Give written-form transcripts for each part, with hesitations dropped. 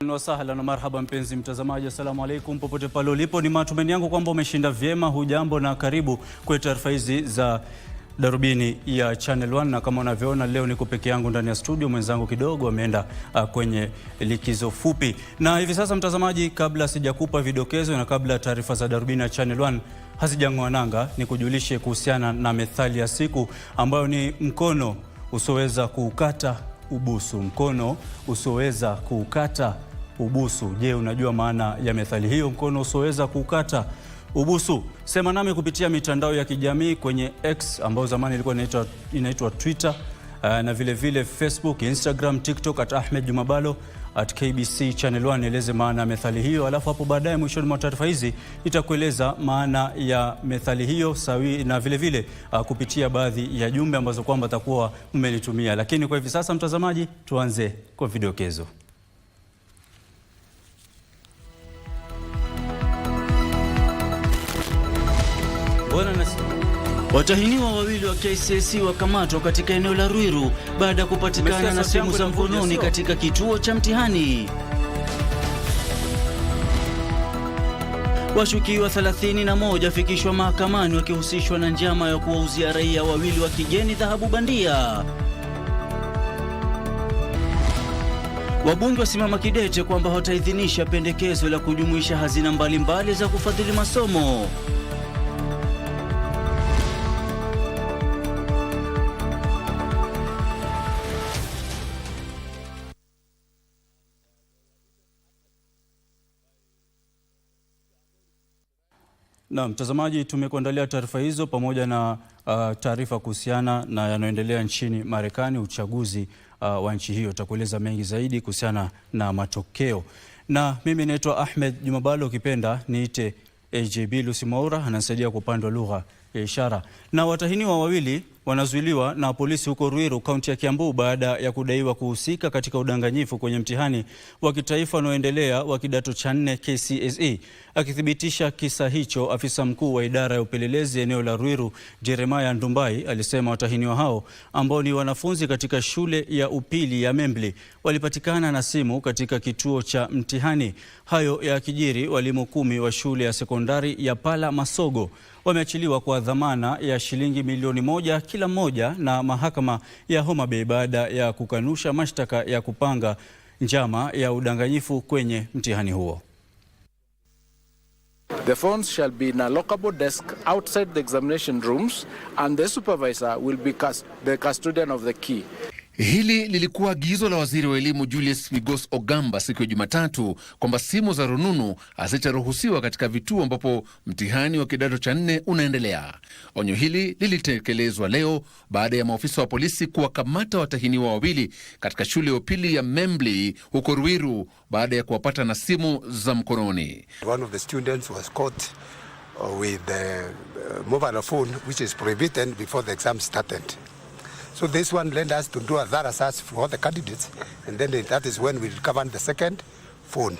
Wasahlan na marhaba mpenzi mtazamaji, assalamu alaikum popote pale ulipo. Ni matumaini yangu kwamba umeshinda vyema. Hujambo na karibu kwa taarifa hizi za Darubini ya Channel 1, na kama unavyoona leo niko peke yangu ndani ya studio, mwenzangu kidogo ameenda kwenye likizo fupi. Na hivi sasa mtazamaji, kabla sijakupa vidokezo na kabla taarifa za Darubini ya Channel 1 hazijang'oa nanga, nikujulishe kuhusiana na methali ya siku ambayo ni mkono usioweza kuukata ubusu. Mkono usioweza kuukata ubusu. Je, unajua maana ya methali hiyo, mkono usioweza kuukata ubusu? Sema nami kupitia mitandao ya kijamii kwenye X ambayo zamani ilikuwa inaitwa Twitter, na vile vile Facebook, Instagram, TikTok @Ahmed Juma Bhalo, @KBC Channel 1. Eleze maana ya methali hiyo, alafu hapo baadaye mwishoni mwa taarifa hizi nitakueleza maana ya methali hiyo sawi, na vile vile kupitia baadhi ya jumbe ambazo kwamba takuwa mmenitumia. Lakini kwa hivi sasa mtazamaji, tuanze kwa vidokezo. Watahiniwa wawili wa KCSE wakamatwa katika eneo la Ruiru baada ya kupatikana na simu za mkononi katika kituo cha mtihani. Washukiwa 31 fikishwa mahakamani wakihusishwa na njama ya kuwauzia raia wawili wa kigeni dhahabu bandia. Wabunge wasimama kidete kwamba wataidhinisha pendekezo la kujumuisha hazina mbalimbali za kufadhili masomo. Na mtazamaji, tumekuandalia taarifa hizo pamoja na taarifa kuhusiana na yanayoendelea nchini Marekani, uchaguzi wa nchi hiyo. Takueleza mengi zaidi kuhusiana na matokeo. Na mimi naitwa Ahmed Juma Bhalo, ukipenda niite AJB. Lucy Maura anasaidia kwa upande wa lugha ya ishara. Na watahiniwa wawili wanazuiliwa na polisi huko Ruiru, kaunti ya Kiambu, baada ya kudaiwa kuhusika katika udanganyifu kwenye mtihani wa kitaifa unaoendelea wa kidato cha 4 KCSE. Akithibitisha kisa hicho, afisa mkuu wa idara ya upelelezi eneo la Ruiru, Jeremiah Ndumbai, alisema watahiniwa hao ambao ni wanafunzi katika shule ya upili ya Membli walipatikana na simu katika kituo cha mtihani. Hayo ya kijiri, walimu 10 wa shule ya sekondari ya Pala Masogo wameachiliwa kwa dhamana ya shilingi milioni 1 kila mmoja na mahakama ya Homa Bay baada ya kukanusha mashtaka ya kupanga njama ya udanganyifu kwenye mtihani huo. The phones shall be in a lockable desk outside the examination rooms, and the supervisor will be the custodian of the key. Hili lilikuwa agizo la waziri wa elimu Julius Migos Ogamba siku ya Jumatatu kwamba simu za rununu hazitaruhusiwa katika vituo ambapo mtihani wa kidato cha 4 unaendelea. Onyo hili lilitekelezwa leo baada ya maafisa wa polisi kuwakamata watahiniwa wawili katika shule ya upili ya Membli huko Ruiru baada ya kuwapata na simu za mkononi. One of the students was caught with the mobile phone which is prohibited before the exam started. So this one led us to do a thorough search for all the candidates, and then that is when we recovered the second phone.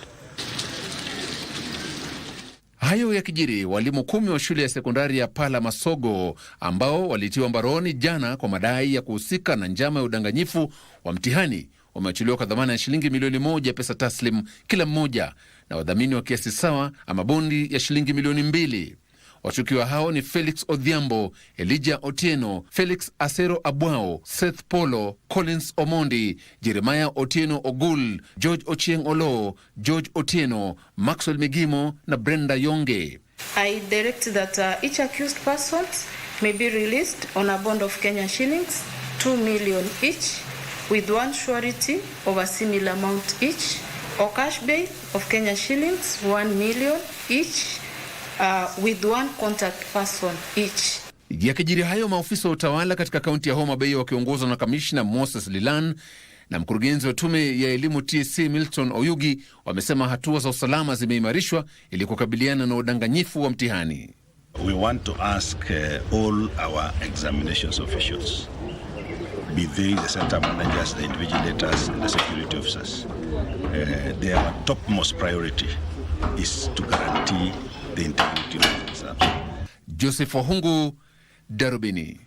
Hayo ya kijiri, walimu 10 wa shule ya sekondari ya Pala Masogo ambao walitiwa mbaroni jana kwa madai ya kuhusika na njama ya udanganyifu wa mtihani wameachiliwa kwa dhamana ya shilingi milioni 1 pesa taslim kila mmoja na wadhamini wa kiasi sawa ama bondi ya shilingi milioni 2. Washukiwa hao ni Felix Odhiambo, Elijah Otieno, Felix Asero Abwao, Seth Polo, Collins Omondi, Jeremiah Otieno Ogul, George Ochieng Olo, George Otieno, Maxwell Migimo na Brenda Yonge. I direct that each accused person may be released on a bond of Kenya shillings 2 million each, with one surety of a similar amount each, or cash bail of Kenya shillings 1 million each, with one contact person each. Yakijiri hayo, maafisa wa utawala katika kaunti ya Homa Bay wakiongozwa na kamishna Moses Lilan na mkurugenzi wa tume ya elimu TSC Milton Oyugi wamesema hatua za usalama zimeimarishwa ili kukabiliana na udanganyifu wa mtihani. We want to ask all our examinations officials, be they the center managers, the invigilators and the security officers, their topmost priority is to guarantee the integrity of the exams. Joseph Wahungu, Darubini.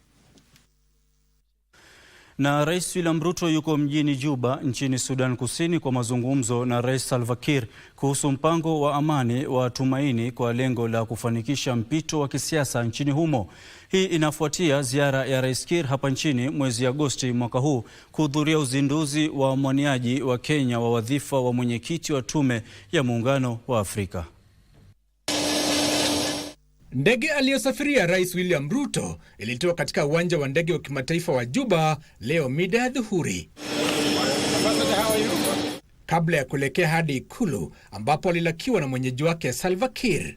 Na Rais William Ruto yuko mjini Juba nchini Sudan Kusini kwa mazungumzo na Rais Salva Kiir kuhusu mpango wa amani wa Tumaini kwa lengo la kufanikisha mpito wa kisiasa nchini humo. Hii inafuatia ziara ya Rais Kiir hapa nchini mwezi Agosti mwaka huu kuhudhuria uzinduzi wa mwaniaji wa Kenya wa wadhifa wa mwenyekiti wa Tume ya Muungano wa Afrika. Ndege aliyosafiria Rais William Ruto ilitoka katika uwanja wa ndege wa kimataifa wa Juba leo mida ya dhuhuri, kabla ya kuelekea hadi Ikulu ambapo alilakiwa na mwenyeji wake Salva Kiir.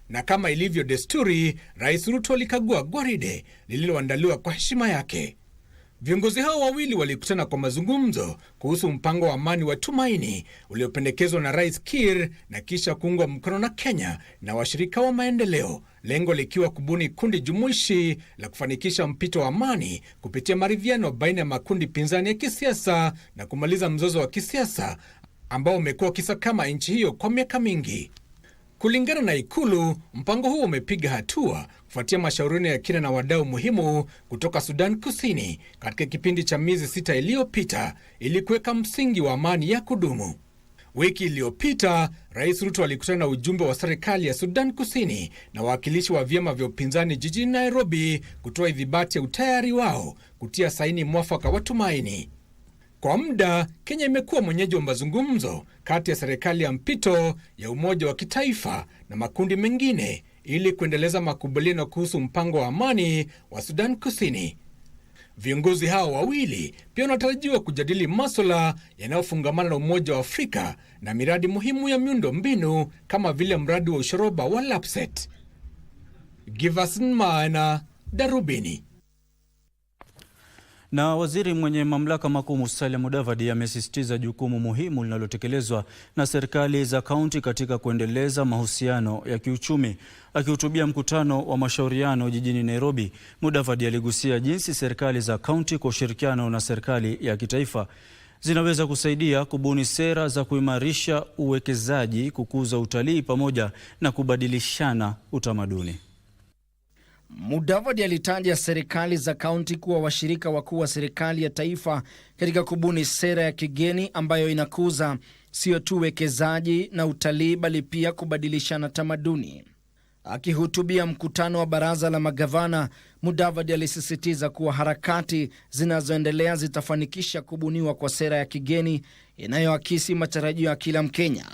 Na kama ilivyo desturi, Rais Ruto alikagua gwaride lililoandaliwa kwa heshima yake. Viongozi hao wawili walikutana kwa mazungumzo kuhusu mpango wa amani wa Tumaini uliopendekezwa na Rais Kiir na kisha kuungwa mkono na Kenya na washirika wa maendeleo, lengo likiwa kubuni kundi jumuishi la kufanikisha mpito wa amani kupitia maridhiano baina ya makundi pinzani ya kisiasa na kumaliza mzozo wa kisiasa ambao umekuwa ukisakama nchi hiyo kwa miaka mingi. Kulingana na Ikulu, mpango huo umepiga hatua kufuatia mashauriano ya kina na wadau muhimu kutoka Sudan Kusini katika kipindi cha miezi 6 iliyopita ili kuweka msingi wa amani ya kudumu. Wiki iliyopita, Rais Ruto alikutana na ujumbe wa serikali ya Sudan Kusini na wawakilishi wa vyama vya upinzani jijini Nairobi kutoa idhibati ya utayari wao kutia saini mwafaka wa Tumaini. Kwa muda, Kenya imekuwa mwenyeji wa mazungumzo kati ya serikali ya mpito ya umoja wa kitaifa na makundi mengine ili kuendeleza makubaliano kuhusu mpango wa amani wa Sudan Kusini. Viongozi hao wawili pia wanatarajiwa kujadili masuala yanayofungamana na Umoja wa Afrika na miradi muhimu ya miundo mbinu kama vile mradi wa ushoroba wa Lapset. Giverson Maana, Darubini. Na waziri mwenye mamlaka makuu Musalia Mudavadi amesisitiza jukumu muhimu linalotekelezwa na serikali za kaunti katika kuendeleza mahusiano ya kiuchumi. Akihutubia mkutano wa mashauriano jijini Nairobi, Mudavadi aligusia jinsi serikali za kaunti kwa ushirikiano na serikali ya kitaifa zinaweza kusaidia kubuni sera za kuimarisha uwekezaji, kukuza utalii pamoja na kubadilishana utamaduni. Mudavadi alitaja serikali za kaunti kuwa washirika wakuu wa serikali ya taifa katika kubuni sera ya kigeni ambayo inakuza sio tu uwekezaji na utalii bali pia kubadilishana tamaduni. Akihutubia mkutano wa baraza la magavana, Mudavadi alisisitiza kuwa harakati zinazoendelea zitafanikisha kubuniwa kwa sera ya kigeni inayoakisi matarajio ya kila Mkenya.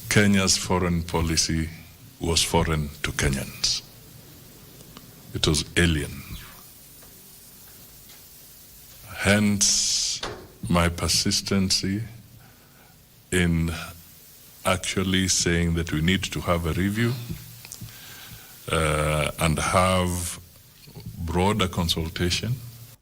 Kenya's foreign policy was foreign to Kenyans. It was alien. Hence, my persistency in actually saying that we need to have a review and have broader consultation.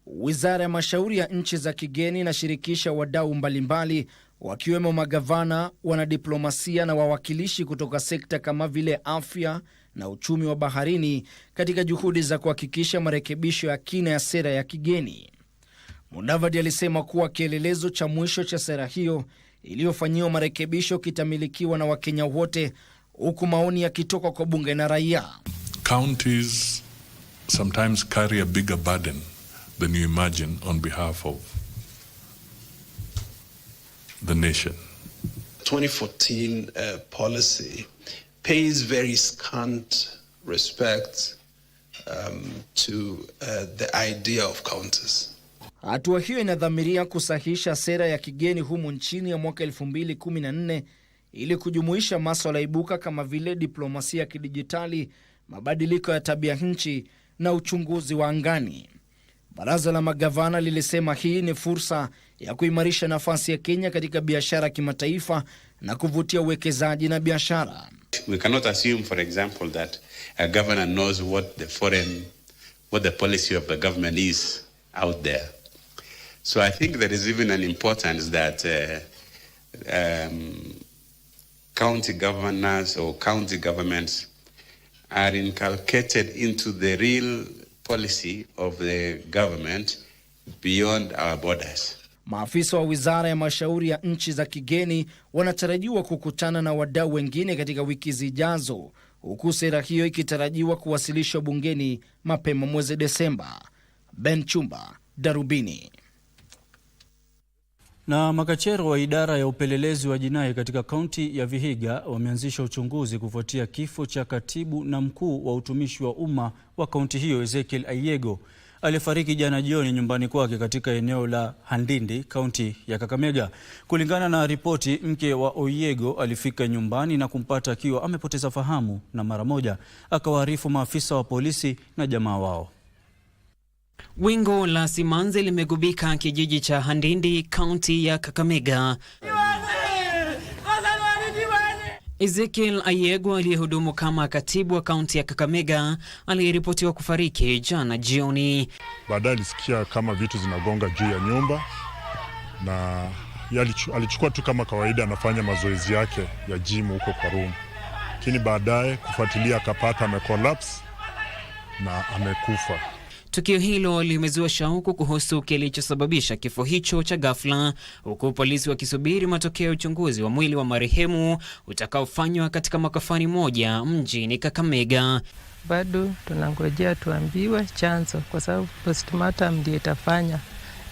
Wizara ya Mashauri ya Nchi za Kigeni inashirikisha wadau mbalimbali wakiwemo magavana, wanadiplomasia na wawakilishi kutoka sekta kama vile afya na uchumi wa baharini katika juhudi za kuhakikisha marekebisho ya kina ya sera ya kigeni. Mudavadi alisema kuwa kielelezo cha mwisho cha sera hiyo iliyofanyiwa marekebisho kitamilikiwa na Wakenya wote, huku maoni yakitoka kwa bunge na raia. Counties sometimes carry a bigger burden than you imagine on behalf of the nation. 2014 policy pays very scant respect to the idea of counties. Hatua hiyo inadhamiria kusahisha sera ya kigeni humu nchini ya mwaka 2014 ili kujumuisha masuala ibuka kama vile diplomasia ya kidijitali, mabadiliko ya tabia nchi na uchunguzi wa angani. Baraza la magavana lilisema hii ni fursa ya kuimarisha nafasi ya Kenya katika biashara kimataifa na kuvutia uwekezaji na biashara. We cannot assume, for example, that a governor knows what the policy of the government is out there. So I think there is even an importance that county governors or county governments are inculcated into the real policy of the government beyond our borders. Maafisa wa Wizara ya Mashauri ya Nchi za Kigeni wanatarajiwa kukutana na wadau wengine katika wiki zijazo, huku sera hiyo ikitarajiwa kuwasilishwa bungeni mapema mwezi Desemba. Ben Chumba, Darubini. Na makachero wa idara ya upelelezi wa jinai katika kaunti ya Vihiga wameanzisha uchunguzi kufuatia kifo cha katibu na mkuu wa utumishi wa umma wa kaunti hiyo Ezekiel Ayego alifariki jana jioni nyumbani kwake katika eneo la Handindi, kaunti ya Kakamega. Kulingana na ripoti, mke wa Oyego alifika nyumbani na kumpata akiwa amepoteza fahamu na mara moja akawaarifu maafisa wa polisi na jamaa wao. Wingu la simanzi limegubika kijiji cha Handindi, kaunti ya Kakamega. Ezekiel Ayego aliyehudumu kama katibu wa kaunti ya Kakamega aliripotiwa kufariki jana jioni. Baadaye alisikia kama vitu zinagonga juu ya nyumba na alichukua tu kama kawaida anafanya mazoezi yake ya gym huko kwa room. Lakini baadaye kufuatilia akapata amecollapse na amekufa. Tukio hilo limezua shauku kuhusu kilichosababisha kifo hicho cha ghafla, huku polisi wakisubiri matokeo ya uchunguzi wa mwili wa marehemu utakaofanywa katika makafani moja mjini Kakamega. Bado tunangojea tuambiwe chanzo, kwa sababu postmortem ndiyo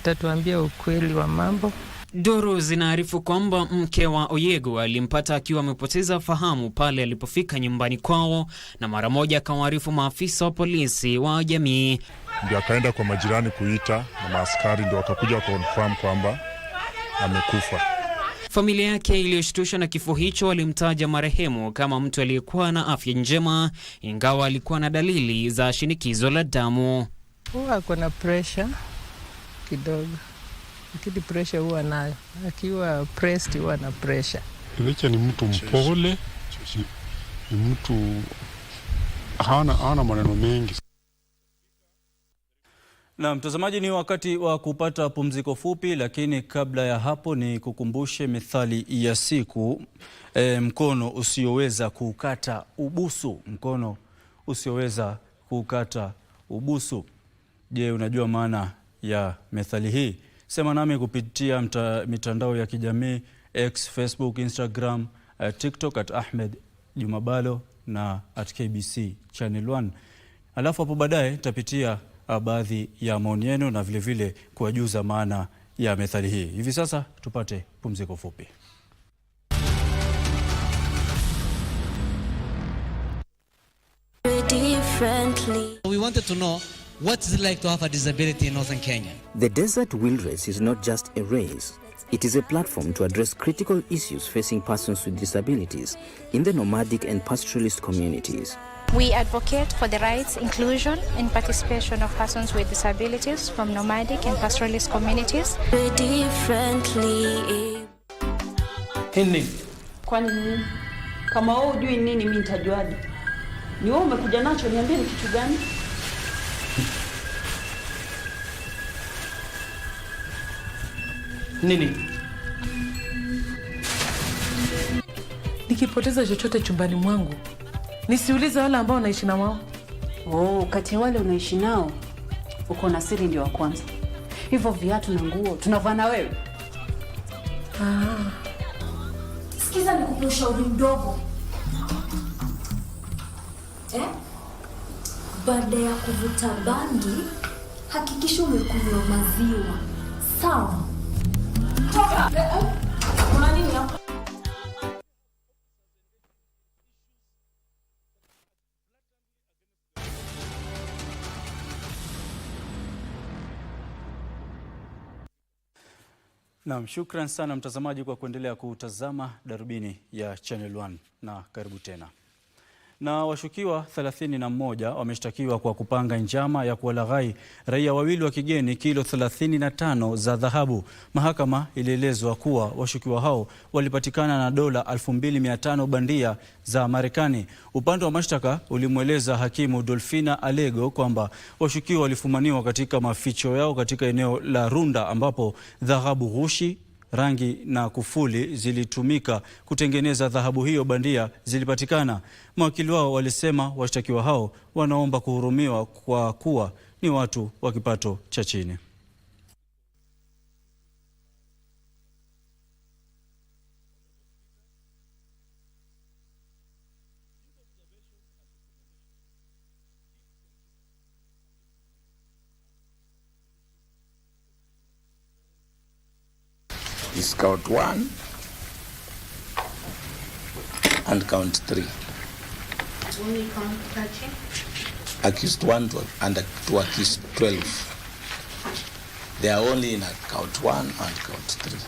itatuambia ukweli wa mambo. Duru zinaarifu kwamba mke wa Oyego alimpata akiwa amepoteza fahamu pale alipofika nyumbani kwao na mara moja akawaarifu maafisa wa polisi wa jamii. Ndio akaenda kwa majirani kuita na maaskari ndio wakakuja confirm kwamba amekufa. Familia yake iliyoshtushwa na kifo hicho alimtaja marehemu kama mtu aliyekuwa na afya njema, ingawa alikuwa na dalili za shinikizo la damu. Huwa kuna pressure kidogo. Lakini pressure huwa nayo. Akiwa pressed huwa na pressure. Ezekiel ni mtu mpole, ni mtu hana maneno mengi. Na mtazamaji, ni wakati wa kupata pumziko fupi, lakini kabla ya hapo ni kukumbushe methali ya siku, mkono usioweza kukata ubusu. Mkono usioweza kukata ubusu. Je, unajua maana ya methali hii? Sema nami kupitia mitandao ya kijamii X, Facebook, Instagram, TikTok @Ahmed, Juma Bhalo na @KBC Channel 1. Alafu hapo baadaye tapitia baadhi ya maoni yenu na vile kuwajuza maana ya methali hii. Hivi sasa tupate pumziko fupi. We wanted to know what is it like to have a disability in Northern Kenya. The Desert Wheel Race is not just a race. It is a platform to address critical issues facing persons with disabilities in the nomadic and pastoralist communities. We advocate for the rights, inclusion, and participation of persons with disabilities from nomadic and pastoralist communities. Nini? Kwani nini? Kama wewe hujui nini mimi nitajuaje? Ni wewe umekuja nacho, niambie ni kitu gani? Nini? Nikipoteza chochote chumbani mwangu, nisiulize wale ambao naishi na wao. Oh, kati wale unaishi nao, uko na siri ndio wa kwanza. Hivyo viatu na nguo tunavaa na wewe. Sikiza nikupe ushauri mdogo. Baada ya kuvuta bangi, hakikisha umekunywa maziwa. Sawa? Kuna nini hapa? Naam, shukran sana mtazamaji kwa kuendelea kutazama Darubini ya Channel 1 na karibu tena. Na washukiwa 31 wameshtakiwa kwa kupanga njama ya kuwalaghai raia wawili wa kigeni kilo 35 za dhahabu. Mahakama ilielezwa kuwa washukiwa hao walipatikana na dola 2500 bandia za Marekani. Upande wa mashtaka ulimweleza hakimu Dolfina Alego kwamba washukiwa walifumaniwa katika maficho yao katika eneo la Runda ambapo dhahabu ghushi, rangi na kufuli zilitumika kutengeneza dhahabu hiyo bandia zilipatikana. Mawakili wao walisema washtakiwa hao wanaomba kuhurumiwa kwa kuwa ni watu wa kipato cha chini. is count 1 and count 3. Only count 13? Accused 1 and to accused 12. They are only in count 1 and count 3.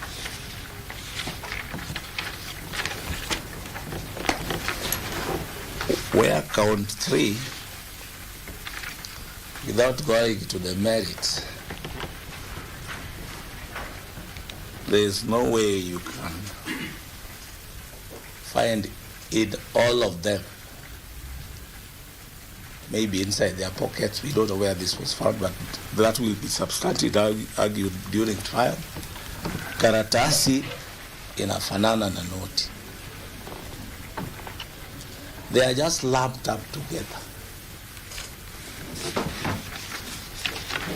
Where count 3, without going to the merits, there is no way you can find it, all of them. Maybe inside their pockets, we don't know where this was found, but that will be substantially argued during trial. Karatasi inafanana na noti. They are just lumped up together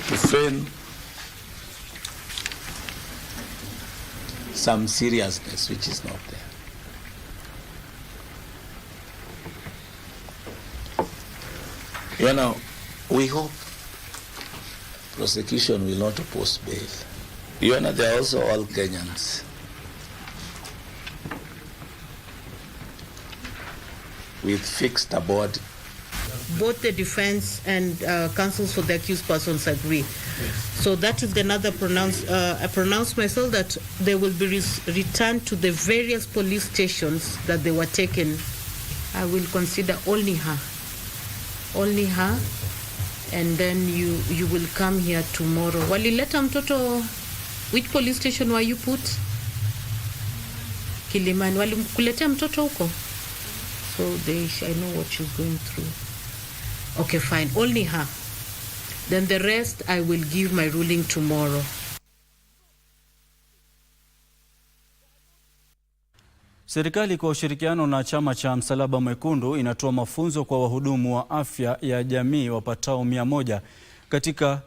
to feign some seriousness which is not there. You know, we hope prosecution will not oppose bail. You know, they are also all Kenyans. With fixed aboard. Both the defense and counsels for the accused persons agree. So that is another I pronounce myself that they will be returned to the various police stations that they were taken. I will consider only her, and then you will come here tomorrow. Walileta mtoto, which police station were you put? Kilimani. Walikuletea mtoto huko? So I know what she's going through. Okay, fine. Only her. Then the rest, I will give my ruling tomorrow. Serikali kwa ushirikiano na chama cha Msalaba Mwekundu inatoa mafunzo kwa wahudumu wa afya ya jamii wapatao 100 katika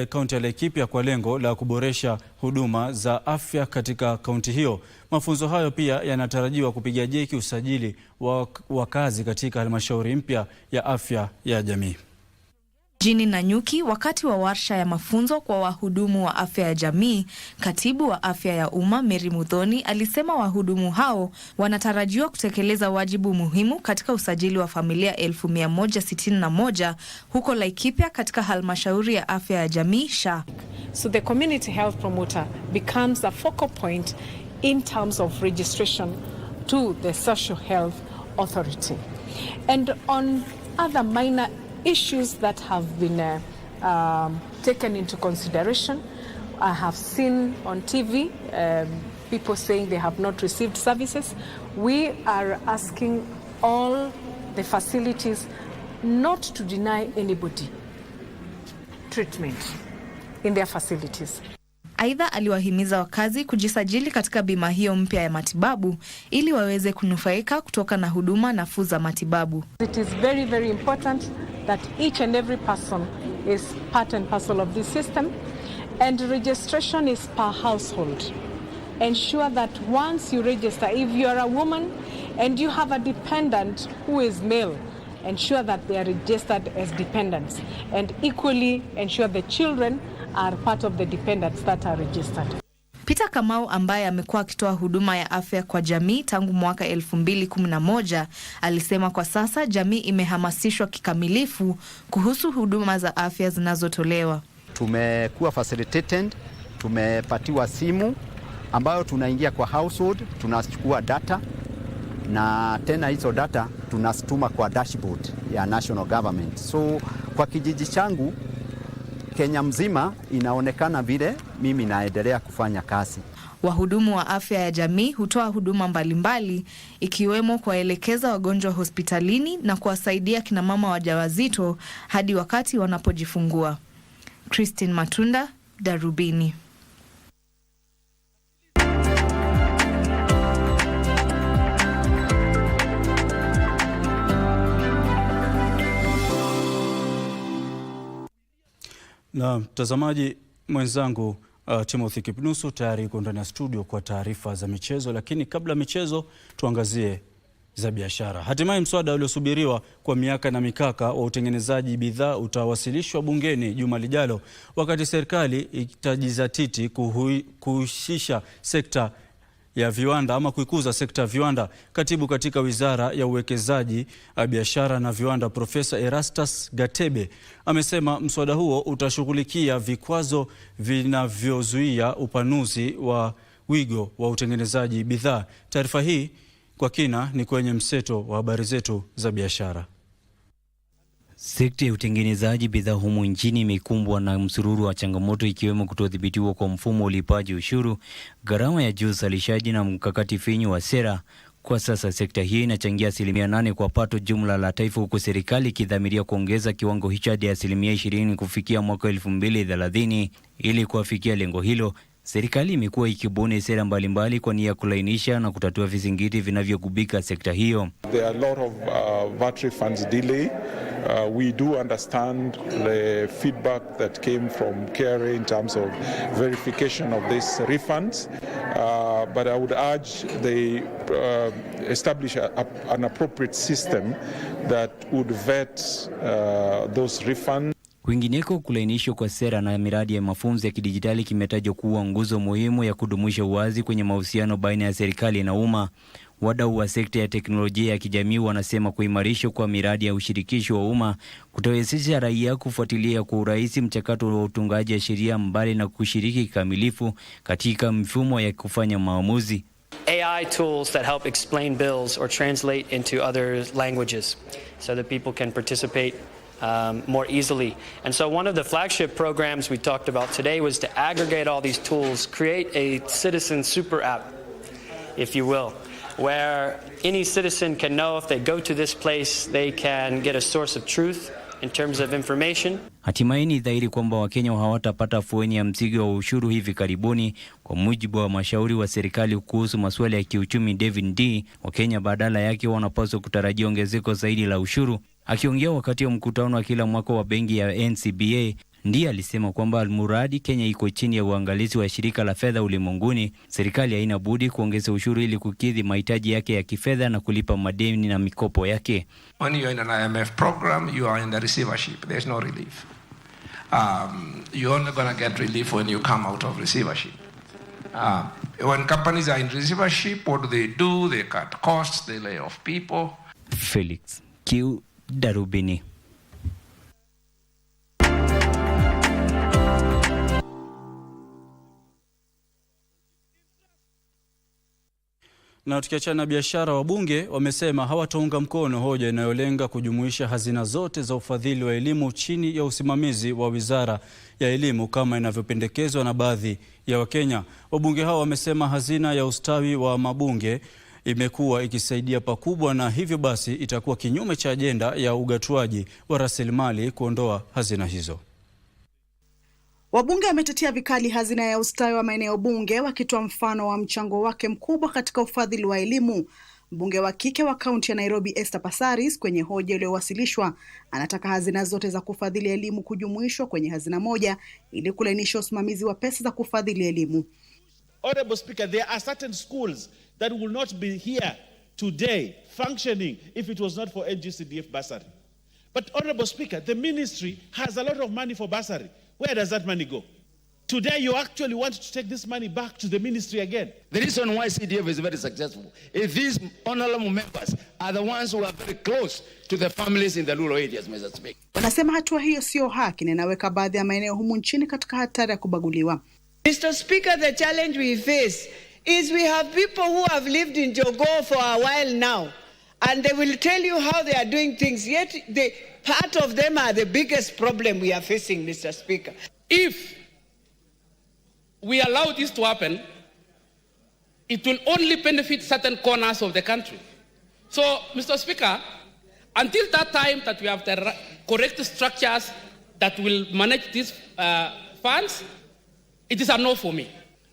kaunti ya Laikipia kwa lengo la kuboresha huduma za afya katika kaunti hiyo. Mafunzo hayo pia yanatarajiwa kupiga jeki usajili wa kazi katika halmashauri mpya ya afya ya jamii. Jini Nanyuki, wakati wa warsha ya mafunzo kwa wahudumu wa afya ya jamii, katibu wa afya ya umma Mary Muthoni alisema wahudumu hao wanatarajiwa kutekeleza wajibu muhimu katika usajili wa familia 1161 huko Laikipia katika halmashauri ya afya ya jamii SHA. So the community health promoter becomes a focal point in terms of registration to the social health authority. And on other minor issues that have been taken into consideration, I have seen on TV people saying they have not received services. We are asking all the facilities not to deny anybody treatment in their facilities. Aidha, aliwahimiza wakazi kujisajili katika bima hiyo mpya ya matibabu ili waweze kunufaika kutoka na huduma nafuu za matibabu. It is very, very important that each and every person is part and parcel of this system, and registration is per household. Ensure that once you register, if you are a woman and you have a dependent who is male, ensure that they are registered as dependents, and equally ensure the children are part of the dependents that are registered. Peter Kamau, ambaye amekuwa akitoa huduma ya afya kwa jamii tangu mwaka 2011, alisema kwa sasa jamii imehamasishwa kikamilifu kuhusu huduma za afya zinazotolewa. Tumekuwa facilitated, tumepatiwa simu ambayo tunaingia kwa household, tunachukua data na tena hizo data tunastuma kwa dashboard ya national government. So kwa kijiji changu Kenya mzima inaonekana vile mimi naendelea kufanya kazi. Wahudumu wa afya ya jamii hutoa huduma mbalimbali ikiwemo kuwaelekeza wagonjwa hospitalini na kuwasaidia kina mama wajawazito hadi wakati wanapojifungua. Christine Matunda, Darubini. Na mtazamaji mwenzangu Timothy Kipnusu tayari yuko ndani ya studio kwa taarifa za michezo, lakini kabla michezo tuangazie za biashara. Hatimaye mswada uliosubiriwa kwa miaka na mikaka wa utengenezaji bidhaa utawasilishwa bungeni juma lijalo, wakati serikali itajizatiti kuhusisha sekta ya viwanda ama kuikuza sekta ya viwanda. Katibu katika Wizara ya Uwekezaji, Biashara na Viwanda, Profesa Erastus Gatebe, amesema mswada huo utashughulikia vikwazo vinavyozuia upanuzi wa wigo wa utengenezaji bidhaa. Taarifa hii kwa kina ni kwenye mseto wa habari zetu za biashara. Sekta ya utengenezaji bidhaa humu nchini imekumbwa na msururu wa changamoto, ikiwemo kutodhibitiwa kwa mfumo wa ulipaji ushuru, gharama ya juu uzalishaji na mkakati finyu wa sera. Kwa sasa sekta hii inachangia 8% kwa pato jumla la taifa, huku serikali ikidhamiria kuongeza kiwango hicho hadi 20% kufikia mwaka 2030. Ili kuafikia lengo hilo, serikali imekuwa ikibuni sera mbalimbali kwa nia ya kulainisha na kutatua vizingiti vinavyogubika sekta hiyo. There are a lot of VAT refunds delay. We do understand the feedback that came from KRA in terms of verification of these refunds, but I would urge they establish an appropriate system that would vet those refunds. Kwingineko, kulainishwa kwa sera na miradi ya mafunzo ya kidijitali kimetajwa kuwa nguzo muhimu ya kudumisha uwazi kwenye mahusiano baina ya serikali na umma. Wadau wa sekta ya teknolojia ya kijamii wanasema kuimarishwa kwa miradi ya ushirikisho wa umma kutawezesha raia kufuatilia kwa urahisi mchakato wa utungaji wa sheria, mbali na kushiriki kikamilifu katika mfumo ya kufanya maamuzi. AI tools that help explain bills or translate into other languages so that people can participate more easily. And so one of the flagship programs we talked about today was to aggregate all these tools, create a citizen super app, if you will, where any citizen can know if they go to this place, they can get a source of truth in terms of information. Hatimaye ni dhahiri kwamba Wakenya hawatapata afueni ya mzigo wa ushuru hivi karibuni. Kwa mujibu wa mashauri wa serikali kuhusu masuala ya kiuchumi David D, Wakenya badala yake wanapaswa kutarajia ongezeko zaidi la ushuru. Akiongea wakati wa mkutano wa kila mwaka wa benki ya NCBA, ndiye alisema kwamba almuradi Kenya iko chini ya uangalizi wa shirika la fedha ulimwenguni, serikali haina budi kuongeza ushuru ili kukidhi mahitaji yake ya kifedha na kulipa madeni na mikopo yake. When you're in an IMF program, you are in the receivership. There's no relief. You're only going to get relief when you come out of receivership. When companies are in receivership, what do? They cut costs, they lay off people. Felix Q, Darubini. Na tukiachana na biashara, wabunge wamesema hawataunga mkono hoja inayolenga kujumuisha hazina zote za ufadhili wa elimu chini ya usimamizi wa Wizara ya Elimu kama inavyopendekezwa na baadhi ya Wakenya. Wabunge hao wamesema hazina ya ustawi wa mabunge imekuwa ikisaidia pakubwa, na hivyo basi itakuwa kinyume cha ajenda ya ugatuaji wa rasilimali kuondoa hazina hizo. Wabunge wametetea vikali hazina ya ustawi wa maeneo bunge, wakitoa mfano wa mchango wake mkubwa katika ufadhili wa elimu. Mbunge wa kike wa kaunti ya Nairobi Esther Passaris, kwenye hoja iliyowasilishwa, anataka hazina zote za kufadhili elimu kujumuishwa kwenye hazina moja ili kulainisha usimamizi wa pesa za kufadhili elimu. Honorable Speaker, there are certain schools that will not be here today functioning if it was not for NGCDF bursary. But Honorable Speaker, the ministry has a lot of money for bursary. Where does that money go? Today you actually want to take this money back to the ministry again. The reason why CDF is very successful is these honorable members are the ones who are very close to the families in the rural areas, Mr. Speaker. Wanasema hatua hiyo sio haki na inaweka baadhi ya maeneo humu nchini katika hatari ya kubaguliwa. Mr. Speaker, the challenge we face is we have people who have lived in Jogoo for a while now, and they will tell you how they are doing things, yet part of them are the biggest problem we are facing, Mr. Speaker. If we allow this to happen, it will only benefit certain corners of the country. So, Mr. Speaker, until that time that we have the correct structures that will manage these funds, it is a no for me.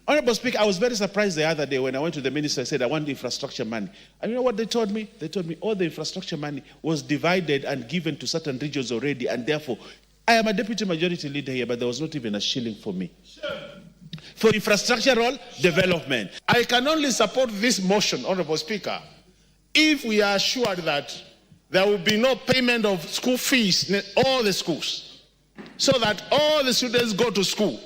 Honorable Speaker, I was very surprised the other day when I went to the minister and said, I want infrastructure money. And you know what they told me? They told me all the infrastructure money was divided and given to certain regions already, and therefore, I am a deputy majority leader here, but there was not even a shilling for me. For infrastructural development. I can only support this motion, Honorable Speaker, if we are assured that there will be no payment of school fees in all the schools, so that all the students go to school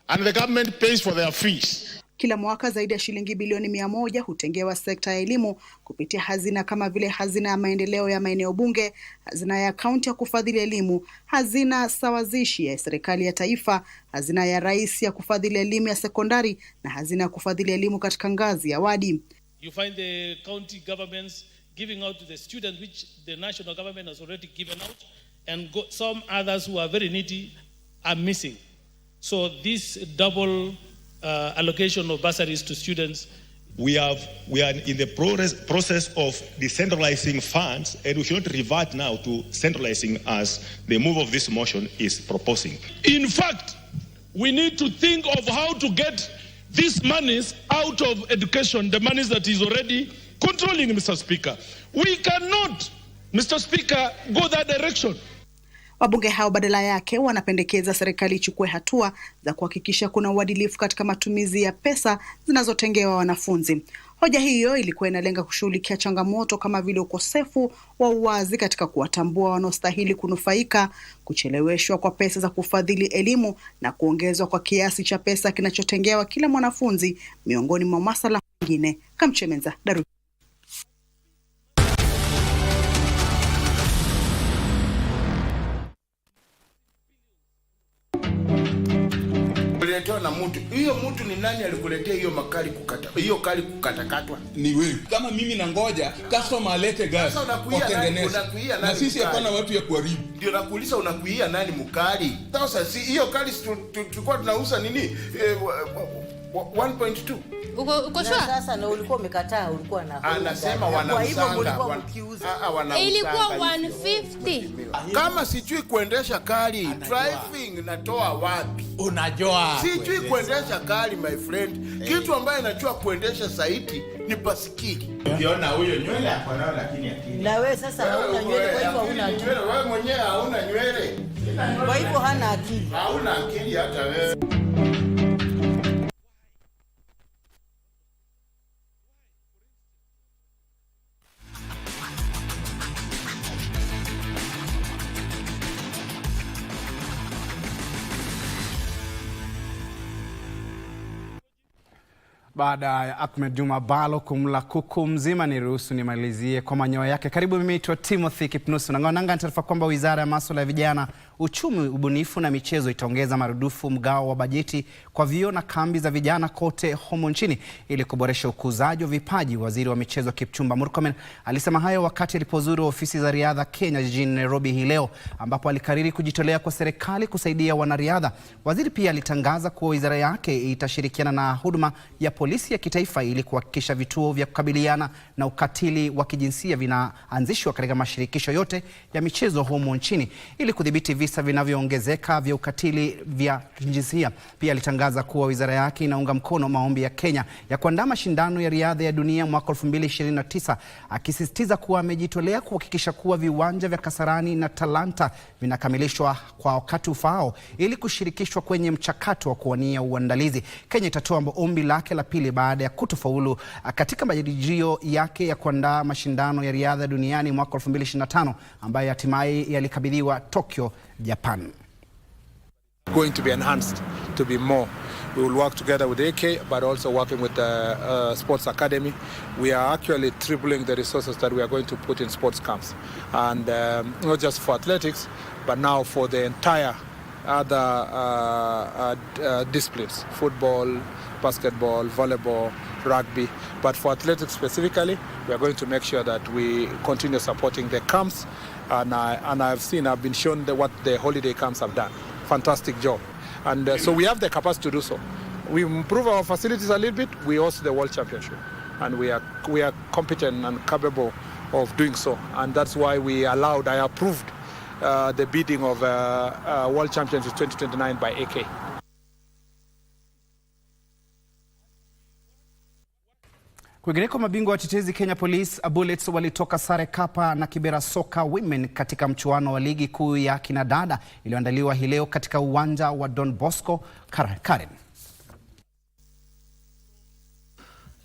and the government pays for their fees. Kila mwaka zaidi ya shilingi bilioni 100 hutengewa sekta ya elimu kupitia hazina kama vile hazina ya maendeleo ya maeneo bunge, hazina ya kaunti ya kufadhili elimu, hazina sawazishi ya serikali ya taifa, hazina ya rais ya kufadhili elimu ya sekondari na hazina ya kufadhili elimu katika ngazi ya wadi. You find the county governments giving out to the students which the national government has already given out, and some others who are very needy are missing. So this double allocation of bursaries to students. We are in the process of decentralizing funds, and we should revert now to centralizing as the move of this motion is proposing. In fact, we need to think of how to get these monies out of education, the monies that is already controlling, Mr. Speaker. We cannot, Mr. Speaker, go that direction. Wabunge hao badala yake wanapendekeza serikali ichukue hatua za kuhakikisha kuna uadilifu katika matumizi ya pesa zinazotengewa wanafunzi. Hoja hiyo ilikuwa inalenga kushughulikia changamoto kama vile ukosefu wa uwazi katika kuwatambua wanaostahili kunufaika, kucheleweshwa kwa pesa za kufadhili elimu na kuongezwa kwa kiasi cha pesa kinachotengewa kila mwanafunzi, miongoni mwa masuala mengine. Kamchemenza, Darubini. Na mtu. Hiyo mtu ni nani alikuletea hiyo makali kukata? Hiyo kali kukatakatwa. Ni wewe. Kama mimi na ngoja customer alete gari watengeneze. Na sisi hapana watu ya kuharibu. Ndio nakuuliza unakuia nani mkali? Sasa si hiyo kali tulikuwa tunauza nini? 1.2. Uko shua? Sasa na ulikuwa umekataa, ulikuwa na. Anasema wanausanga. Ilikuwa 150. Kama sijui kuendesha kali, driving natoa wapi? Unajua. Sijui kuendesha kali, my friend. Kitu ambaye najua kuendesha saiti ni basikili. Ukiona huyo nywele hapo nao lakini akili. Na wewe sasa hauna nywele, kwa hivyo huna akili. Wewe mwenyewe hauna nywele. Kwa hivyo hana akili. Hauna akili hata wewe. Baada ya Ahmed Juma Bhalo kumla kuku mzima, ni ruhusu nimalizie kwa manyoya yake. Karibu, mimi naitwa Timothy Kipnusu. Nanga taarifa kwamba Wizara ya Masuala ya Vijana, Uchumi, Ubunifu na Michezo itaongeza marudufu mgao wa bajeti kwa vyuo na kambi za vijana kote humu nchini ili kuboresha ukuzaji wa vipaji. Waziri wa Michezo Kipchumba Murkomen alisema hayo wakati alipozuru ofisi za riadha Kenya jijini Nairobi hii leo, ambapo alikariri kujitolea kwa serikali kusaidia wanariadha. Waziri pia alitangaza kuwa wizara yake itashirikiana na huduma ya polisi ya kitaifa ili kuhakikisha vituo vya kukabiliana na ukatili wa kijinsia vinaanzishwa katika mashirikisho yote ya michezo humu nchini ili kudhibiti visa vinavyoongezeka vya ukatili vya kijinsia. Pia alitangaza kuwa wizara yake inaunga mkono maombi ya Kenya ya kuandaa mashindano ya riadha ya dunia mwaka 2029, akisisitiza kuwa amejitolea kuhakikisha kuwa viwanja vya Kasarani na Talanta vinakamilishwa kwa wakati ufaao ili kushirikishwa kwenye mchakato wa kuwania uandalizi. Kenya itatoa ombi lake la pili baada ya kutofaulu katika majaribio yake ya kuandaa mashindano ya riadha duniani mwaka 2025 ambayo hatimaye yalikabidhiwa Tokyo, Japan. Going to be enhanced to be more. We will work together with AK, but also working with the Sports Academy. We are actually tripling the resources that we are going to put in sports camps. And not just for athletics, but now for the entire other disciplines. Football, basketball, volleyball, rugby. But for athletics specifically, we are going to make sure that we continue supporting the camps. And I've been shown what the holiday camps have done. Fantastic job. And so we have the capacity to do so. We improve our facilities a little bit, we host the World Championship. And we are competent and capable of doing so. And that's why I approved the bidding of World Championship 2029 by AK. Kwingineko, mabingwa watetezi Kenya Police Bullets walitoka sare Kapa na Kibera Soka Women katika mchuano wa ligi kuu ya kinadada iliyoandaliwa hii leo katika uwanja wa Don Bosco, Karen.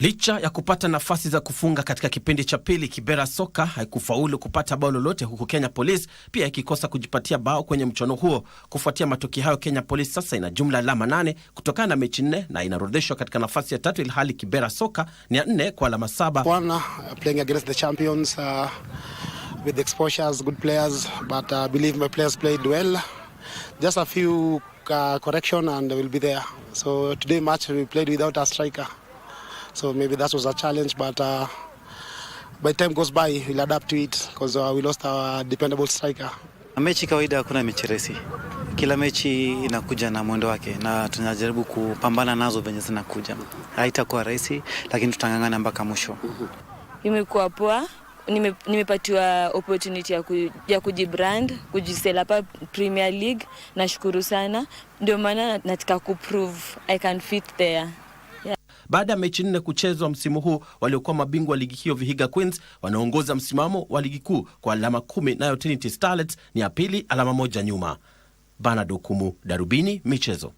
Licha ya kupata nafasi za kufunga katika kipindi cha pili, Kibera Soka haikufaulu kupata bao lolote, huku Kenya Police pia ikikosa kujipatia bao kwenye mchuano huo. Kufuatia matokeo hayo, Kenya Police sasa ina jumla alama 8 kutokana na mechi 4 na inaorodheshwa katika nafasi ya 3, ilhali Kibera Soka ni ya 4 kwa alama 7. Playing against the champions with exposures, good players, but I believe my players played well. Just a few correction and we'll be there. So today match we played without a striker. So maybe that was a challenge, but by time goes by, we'll adapt to it because we lost our dependable striker. Mechi kawaida, hakuna mechi rahisi. Kila mechi inakuja na mwendo wake na tunajaribu kupambana nazo venye zinakuja. Haitakuwa rahisi, lakini tutangangana mpaka mwisho. Imekuwa poa. Nimepatiwa opportunity ya kujibrand, kujisell hapa Premier League. Nashukuru sana. Ndio maana nataka kuprove I can fit there. Baada ya mechi 4 kuchezwa msimu huu, waliokuwa mabingwa ligi hiyo Vihiga Queens wanaongoza msimamo wa ligi kuu kwa alama 10, nayo Trinity Starlets ni ya pili, alama 1 nyuma. Bernard Okumu, Darubini Michezo.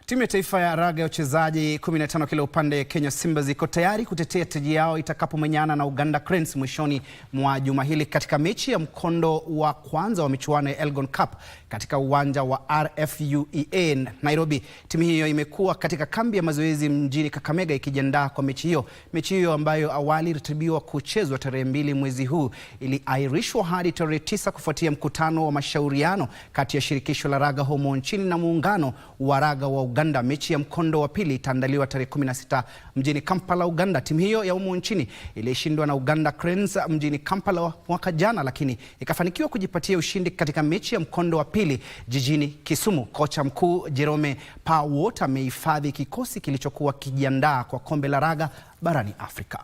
Timu ya taifa ya raga ya wachezaji 15 kila upande Kenya Simba ziko tayari kutetea taji yao itakapomenyana na Uganda Cranes mwishoni mwa juma hili katika mechi ya mkondo wa kwanza wa michuano ya Elgon Cup katika uwanja wa RFUEA Nairobi. Timu hiyo imekuwa katika kambi ya mazoezi mjini Kakamega ikijiandaa kwa mechi hiyo. Mechi hiyo ambayo awali ilitarajiwa kuchezwa tarehe 2 mwezi huu iliahirishwa hadi tarehe 9 kufuatia mkutano wa mashauriano kati ya shirikisho la raga humo nchini na muungano wa raga wa Uganda. Mechi ya mkondo wa pili itaandaliwa tarehe 16 mjini Kampala, Uganda. Timu hiyo ya humo nchini ilishindwa na Uganda Cranes mjini Kampala mwaka jana, lakini ikafanikiwa kujipatia ushindi katika mechi ya mkondo wa pili jijini Kisumu. Kocha mkuu Jerome Pawot amehifadhi kikosi kilichokuwa kijiandaa kwa kombe la raga barani Afrika.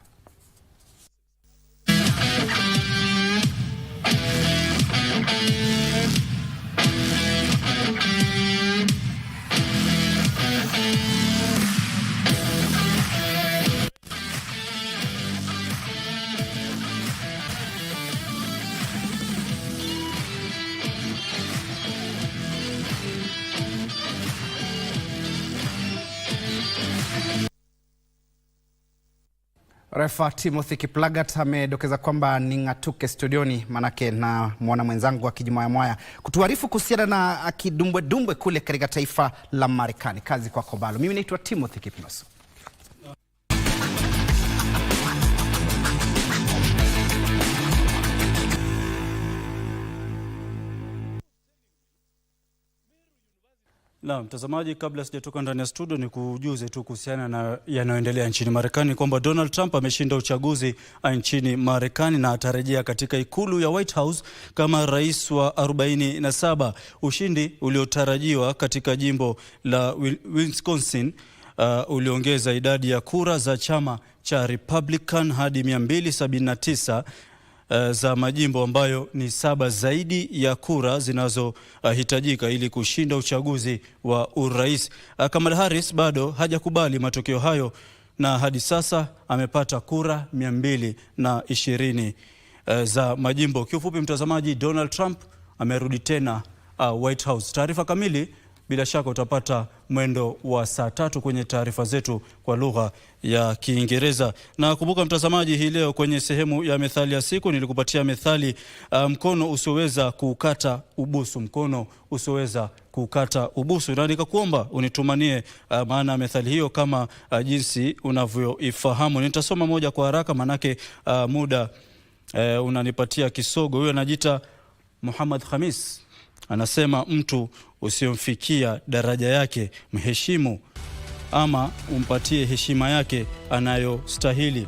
Refa Timothy Kiplagat amedokeza kwamba ning'atuke studioni manake na mwana mwenzangu akijimwaya kutuarifu kuhusiana na akidumbwe kule katika taifa la Marekani. Kazi kwako Bhalo. Mimi naitwa Timothy Kipnoso. Na mtazamaji, kabla sijatoka ndani ya studio ni kujuze tu kuhusiana na yanayoendelea nchini Marekani kwamba Donald Trump ameshinda uchaguzi nchini Marekani na atarejea katika ikulu ya White House kama rais wa 47. Ushindi uliotarajiwa katika jimbo la Wisconsin uliongeza idadi ya kura za chama cha Republican hadi 279 za majimbo ambayo ni 7 zaidi ya kura zinazohitajika ili kushinda uchaguzi wa urais. Kamala Harris bado hajakubali matokeo hayo na hadi sasa amepata kura 220 za majimbo. Kiufupi mtazamaji, Donald Trump amerudi tena White House. Taarifa kamili bila shaka utapata mwendo wa saa 3 kwenye taarifa zetu kwa lugha ya Kiingereza. Na kumbuka mtazamaji, hii leo kwenye sehemu ya methali ya siku nilikupatia methali mkono usioweza kukata ubusu. Mkono usioweza kukata ubusu. Na nikakuomba unitumanie maana methali hiyo kama jinsi unavyoifahamu. Nitasoma moja kwa haraka manake muda unanipatia kisogo. Huyo anajiita Muhammad Khamis. Anasema mtu usiomfikia daraja yake mheshimu, ama umpatie heshima yake anayostahili.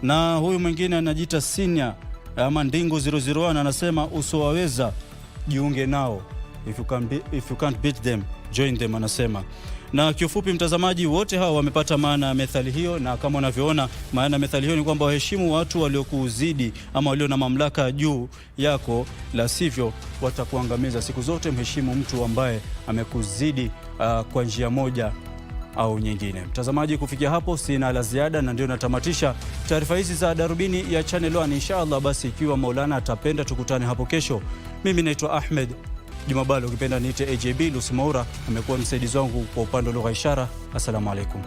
Na huyu mwingine anajiita Senior ama Ndingo 001 anasema usowaweza jiunge nao, if you can't beat them join them anasema. Na kiufupi mtazamaji, wote hao wamepata maana ya methali hiyo, na kama unavyoona maana ya methali hiyo ni kwamba waheshimu watu waliokuzidi ama walio na mamlaka juu yako, la sivyo watakuangamiza. Siku zote mheshimu mtu ambaye amekuzidi kwa njia moja au nyingine. Mtazamaji, kufikia hapo sina la ziada na ndio natamatisha taarifa hizi za Darubini ya Channel 1. Inshallah basi ikiwa Maulana atapenda tukutane hapo kesho. Mimi naitwa Ahmed. Juma Bhalo, ukipenda niite AJB. Lucy Maura amekuwa msaidizi wangu kwa upande wa lugha ishara. Assalamu alaikum.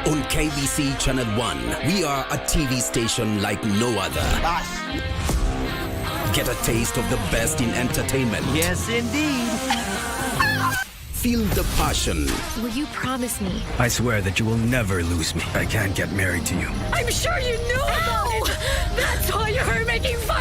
On KBC Channel 1, we are a TV station like no other. Get a taste of the best in entertainment. Yes, indeed. Feel the passion. Will you promise me? I swear that you will never lose me. I can't get married to you. I'm sure you knew about it. That's why you're making fun